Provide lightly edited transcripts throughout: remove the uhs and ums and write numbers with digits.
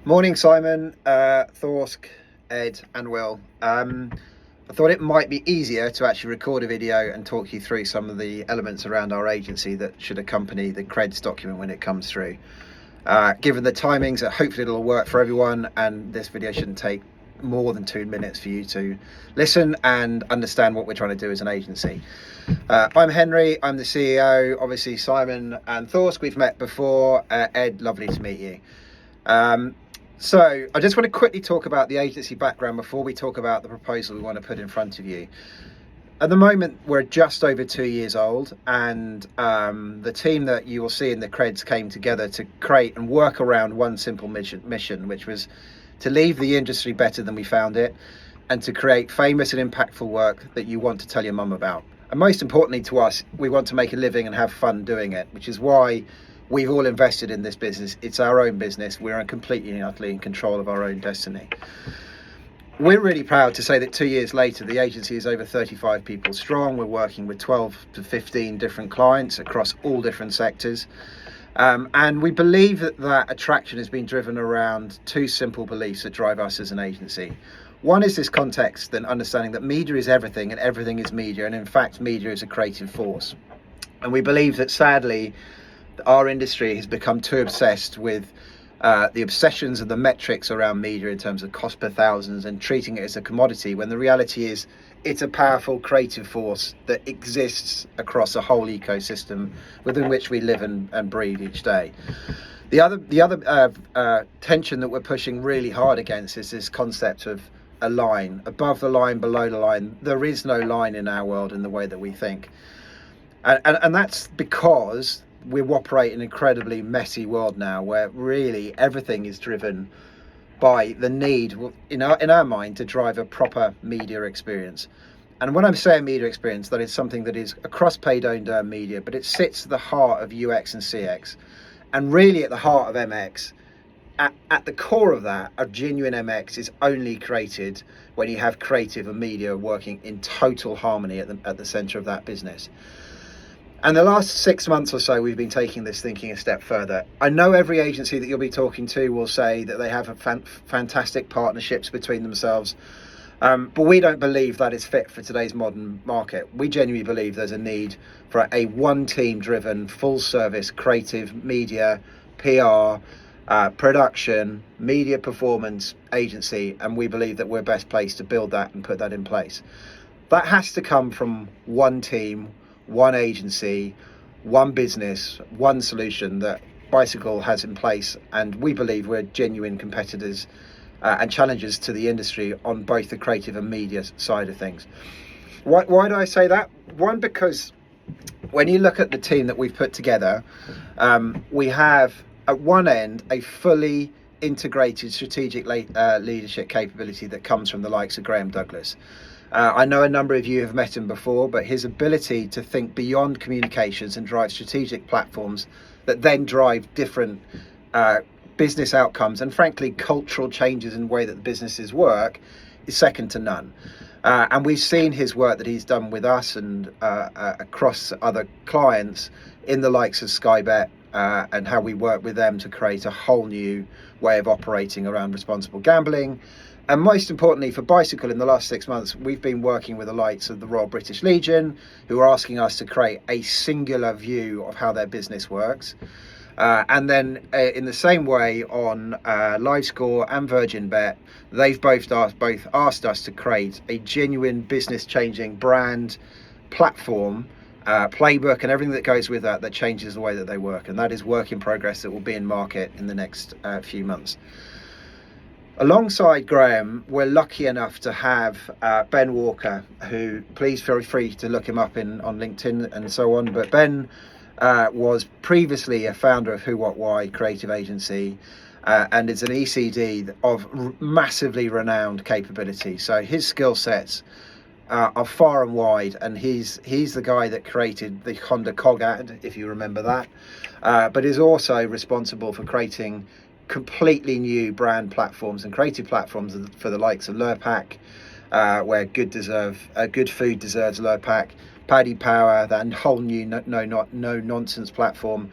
Morning, Simon, Thorsk, Ed, and Will. I thought it might be easier to actually record a video and talk you through some of the elements around our agency that should accompany the creds document when it comes through. Given the timings, hopefully it'll work for everyone, and this video shouldn't take more than 2 minutes for you to listen and understand what we're trying to do as an agency. I'm Henry, I'm the CEO. Obviously, Simon and Thorsk, we've met before. Ed, lovely to meet you. So I just want to quickly talk about the agency background before we talk about the proposal we want to put in front of you. At the moment, we're just over 2 years old, and the team that you will see in the creds came together to create and work around one simple mission, which was to leave the industry better than we found it, and to create famous and impactful work that you want to tell your mum about. And most importantly to us, we want to make a living and have fun doing it, which is why we've all invested in this business. It's our own business. We're completely and utterly in control of our own destiny. We're really proud to say that 2 years later, the agency is over 35 people strong. We're working with 12 to 15 different clients across all different sectors. And we believe that attraction has been driven around two simple beliefs that drive us as an agency. One is this context and understanding that media is everything and everything is media. And in fact, media is a creative force. And we believe that sadly, our industry has become too obsessed with the obsessions of the metrics around media in terms of cost per thousands and treating it as a commodity, when the reality is it's a powerful creative force that exists across a whole ecosystem within which we live and breathe each day. The other tension that we're pushing really hard against is this concept of a line, above the line, below the line. There is no line in our world in the way that we think. And that's because we operate in an incredibly messy world now, where really everything is driven by the need in our mind to drive a proper media experience. And when I'm saying media experience, that is something that is across paid, owned, earned media, but it sits at the heart of UX and CX, and really at the heart of MX. At the core of that, a genuine MX is only created when you have creative and media working in total harmony at the center of that business. And the last 6 months or so, we've been taking this thinking a step further. I know every agency that you'll be talking to will say that they have fantastic partnerships between themselves, but we don't believe that is fit for today's modern market. We genuinely believe there's a need for a one-team driven, full-service, creative media, PR, production, media performance agency, and we believe that we're best placed to build that and put that in place. That has to come from one team, one agency, one business, one solution that Bicycle has in place, and we believe we're genuine competitors and challengers to the industry on both the creative and media side of things. Why do I say that? One, because when you look at the team that we've put together, we have at one end a fully integrated strategic leadership capability that comes from the likes of Graham Douglas. I know a number of you have met him before, but his ability to think beyond communications and drive strategic platforms that then drive different business outcomes and frankly cultural changes in the way that the businesses work is second to none. And we've seen his work that he's done with us and across other clients in the likes of Sky Bet, and how we work with them to create a whole new way of operating around responsible gambling. And most importantly for Bicycle, in the last 6 months, we've been working with the likes of the Royal British Legion, who are asking us to create a singular view of how their business works. And then in the same way on LiveScore and Virgin Bet, they've both asked us to create a genuine business-changing brand platform, playbook and everything that goes with that changes the way that they work. And that is work in progress that will be in market in the next few months. Alongside Graham, we're lucky enough to have Ben Walker, who, please feel free to look him up on LinkedIn and so on. But Ben was previously a founder of Who What Why creative agency, and is an ECD of massively renowned capability. So his skill sets are far and wide, and he's the guy that created the Honda Cog ad, if you remember that, but is also responsible for creating completely new brand platforms and creative platforms for the likes of Lurpak, where good food deserves Lurpak, Paddy Power, that whole new no nonsense platform,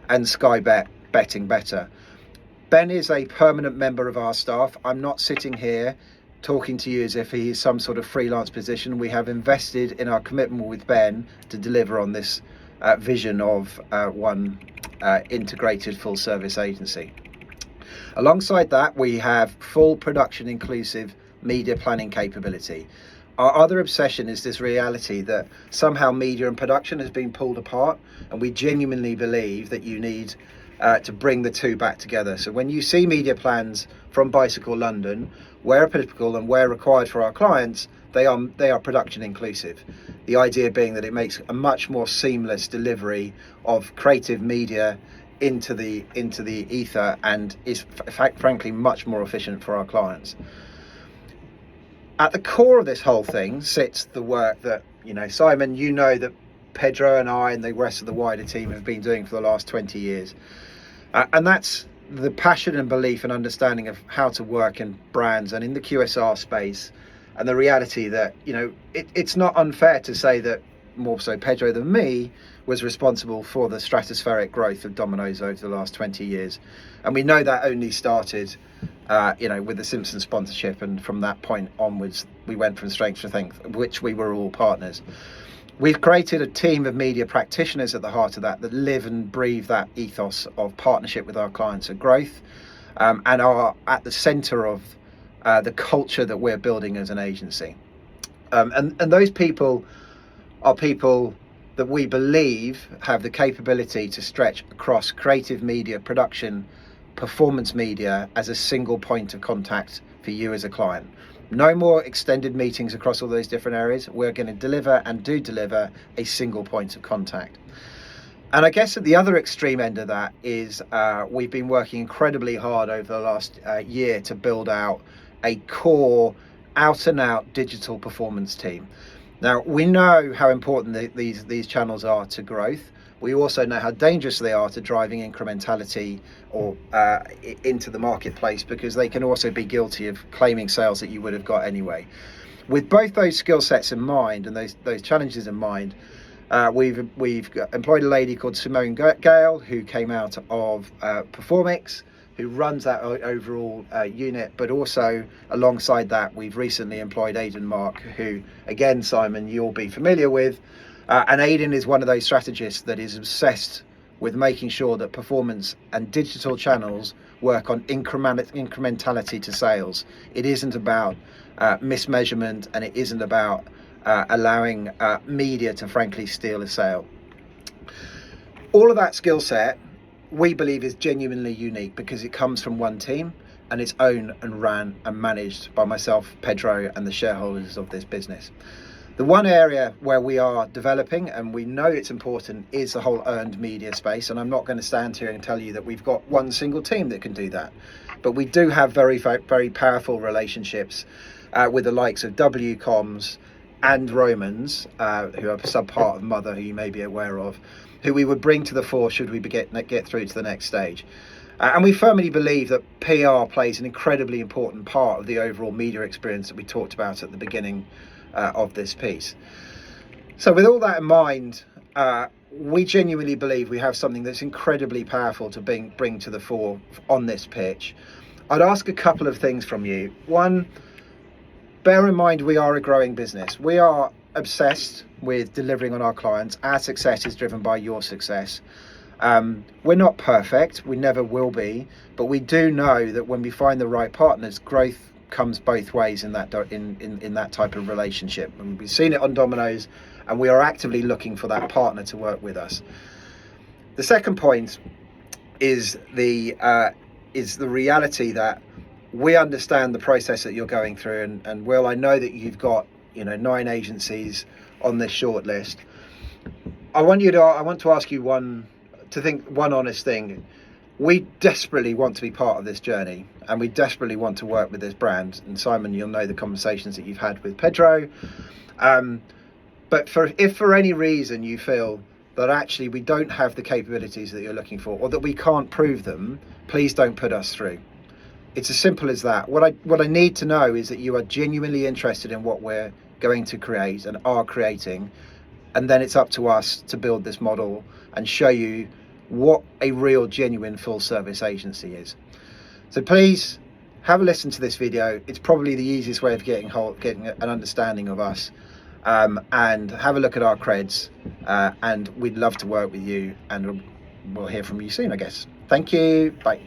and Sky Bet, betting better. Ben is a permanent member of our staff. I'm not sitting here talking to you as if he is some sort of freelance position. We have invested in our commitment with Ben to deliver on this vision of one integrated full service agency. Alongside that, we have full production inclusive media planning capability. Our other obsession is this reality that somehow media and production has been pulled apart, and we genuinely believe that you need to bring the two back together. So when you see media plans from Bicycle London, where applicable and where required for our clients, they are production inclusive. The idea being that it makes a much more seamless delivery of creative media into the ether, and is frankly much more efficient for our clients. At the core of this whole thing sits the work that, Simon, that Pedro and I and the rest of the wider team have been doing for the last 20 years. And that's the passion and belief and understanding of how to work in brands and in the QSR space, and the reality that, it's not unfair to say that more so Pedro than me was responsible for the stratospheric growth of Domino's over the last 20 years. And we know that only started with the Simpsons sponsorship, and from that point onwards we went from strength to strength, which we were all partners. We've created a team of media practitioners at the heart of that live and breathe that ethos of partnership with our clients and growth, and are at the centre of the culture that we're building as an agency. And those people are people that we believe have the capability to stretch across creative media production, performance media as a single point of contact for you as a client. No more extended meetings across all those different areas. We're going to deliver and do deliver a single point of contact. And I guess at the other extreme end of that is we've been working incredibly hard over the last year to build out a core out and out digital performance team. Now, we know how important these channels are to growth. We also know how dangerous they are to driving incrementality or into the marketplace, because they can also be guilty of claiming sales that you would have got anyway. With both those skill sets in mind and those challenges in mind, we've employed a lady called Simone Gale, who came out of Performix, who runs that overall unit, but also alongside that we've recently employed Aidan Mark, who again, Simon, you'll be familiar with, and Aidan is one of those strategists that is obsessed with making sure that performance and digital channels work on incrementality to sales. It isn't about mismeasurement, and it isn't about allowing media to frankly steal a sale. All of that skill set we believe is genuinely unique because it comes from one team, and it's owned and ran and managed by myself, Pedro, and the shareholders of this business. The one area where we are developing, and we know it's important, is the whole earned media space. And I'm not going to stand here and tell you that we've got one single team that can do that, but we do have very, very powerful relationships with the likes of WComs and Romans, who are sub part of Mother, who you may be aware of, who we would bring to the fore should we get through to the next stage. And we firmly believe that PR plays an incredibly important part of the overall media experience that we talked about at the beginning of this piece. So with all that in mind, we genuinely believe we have something that's incredibly powerful to bring to the fore on this pitch. I'd ask a couple of things from you. One, bear in mind we are a growing business. We are obsessed with delivering on our clients. Our success is driven by your success. We're not perfect, we never will be, but we do know that when we find the right partners, growth comes both ways in that type of relationship. And we've seen it on Domino's, and we are actively looking for that partner to work with us. The second point is the reality that we understand the process that you're going through, and Will, I know that you've got 9 agencies on this short list. I want to ask you one honest thing. We desperately want to be part of this journey, and we desperately want to work with this brand. And Simon, you'll know the conversations that you've had with Pedro. But if for any reason you feel that actually we don't have the capabilities that you're looking for, or that we can't prove them, please don't put us through. It's as simple as that. What I need to know is that you are genuinely interested in what we're going to create and are creating, and then it's up to us to build this model and show you what a real genuine full service agency is. So please have a listen to this video. It's probably the easiest way of getting an understanding of us. And have a look at our creds, and we'd love to work with you, and we'll hear from you soon, I guess. Thank you. Bye.